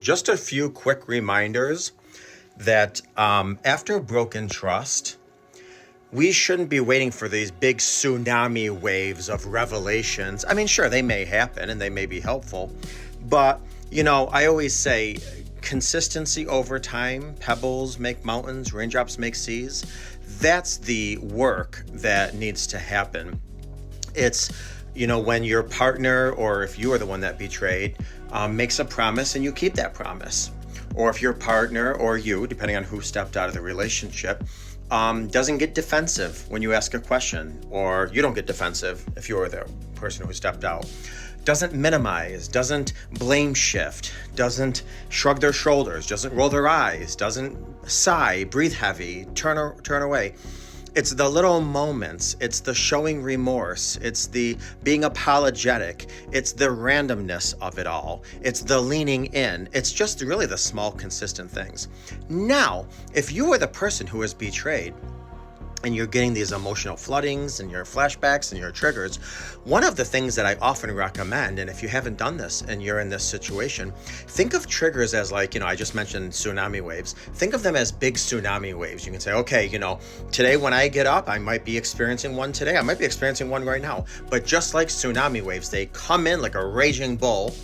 Just a few quick reminders that after broken trust, we shouldn't be waiting for these big tsunami waves of revelations. I mean, sure, they may happen and they may be helpful, but I always say consistency over time, pebbles make mountains, raindrops make seas. That's the work that needs to happen. It's, when your partner, or if you are the one that betrayed, makes a promise and you keep that promise. Or if your partner or you, depending on who stepped out of the relationship, doesn't get defensive when you ask a question, or you don't get defensive if you're the person who stepped out. Doesn't minimize, doesn't blame shift, doesn't shrug their shoulders, doesn't roll their eyes, doesn't sigh, breathe heavy, turn away. It's the little moments, it's the showing remorse, it's the being apologetic, it's the randomness of it all, it's the leaning in, it's just really the small consistent things. Now, if you are the person who is betrayed, and you're getting these emotional floodings and your flashbacks and your triggers, one of the things that I often recommend, and if you haven't done this and you're in this situation, think of triggers as like, I just mentioned tsunami waves. Think of them as big tsunami waves. You can say, okay, today when I get up, I might be experiencing one today. I might be experiencing one right now. But just like tsunami waves, they come in like a raging bull,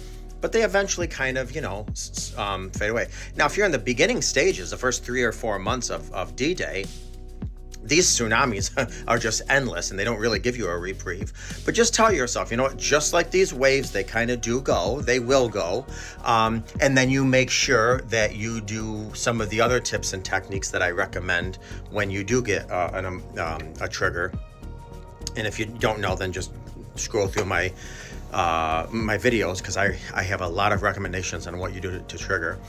but they eventually kind of, fade away. Now, if you're in the beginning stages, the first 3 or 4 months of D-Day, these tsunamis are just endless and they don't really give you a reprieve. But just tell yourself, just like these waves, they kind of do go, they will go. And then you make sure that you do some of the other tips and techniques that I recommend when you do get a trigger. And if you don't know, then just scroll through my videos, because I have a lot of recommendations on what you do to trigger.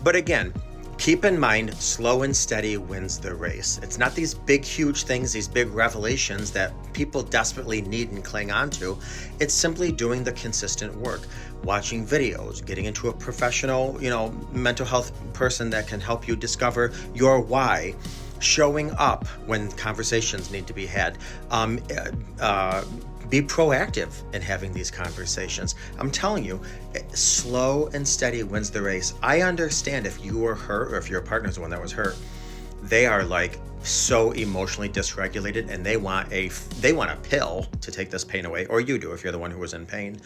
But again, keep in mind, slow and steady wins the race. It's not these big, huge things, these big revelations that people desperately need and cling on to. It's simply doing the consistent work, watching videos, getting into a professional, mental health person that can help you discover your why, showing up when conversations need to be had. Be proactive in having these conversations. I'm telling you, slow and steady wins the race. I understand if you were hurt, or if your partner's the one that was hurt, they are like so emotionally dysregulated and they want a pill to take this pain away, or you do if you're the one who was in pain.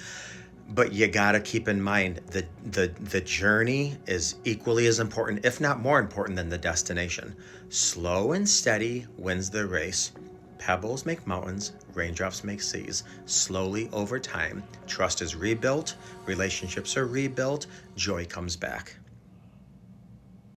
But you gotta keep in mind that the journey is equally as important, if not more important, than the destination. Slow and steady wins the race. Pebbles make mountains, raindrops make seas. Slowly over time, trust is rebuilt, relationships are rebuilt, joy comes back.